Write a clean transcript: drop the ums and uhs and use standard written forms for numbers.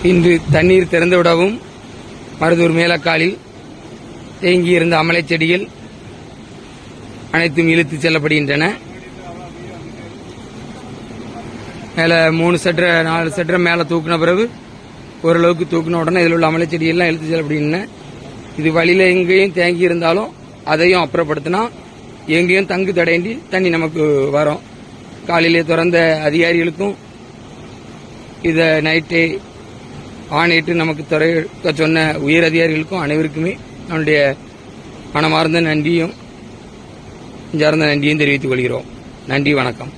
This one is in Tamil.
இன்று தண்ணீர் திறந்துவிடவும் மருதூர் மேலக்காலில் தேங்கியிருந்த அமலை செடிகள் அனைத்தும் இழுத்துச் செல்லப்படுகின்றன. மேல 3 சட்டரை 4 சட்டரை மேல தூக்கின பிறகு ஓரளவுக்கு தூக்கின உடனே இதில் உள்ள அமலை செடியெல்லாம் இழுத்து செல்லப்படுகின்றன. இது வழியில எங்கேயும் தேங்கி இருந்தாலும் அதையும் அப்புறப்படுத்தினா எங்கேயும் தங்கு தடையின்றி தண்ணி நமக்கு வரும். காலையிலே திறந்த அதிகாரிகளுக்கும் இதை நைட்டே ஆணையிட்டு நமக்கு துறைக்க சொன்ன உயர் அதிகாரிகளுக்கும் அனைவருக்குமே நம்முடைய மனமார்ந்த நன்றியும் தெரிவித்துக் கொள்கிறோம். நன்றி, வணக்கம்.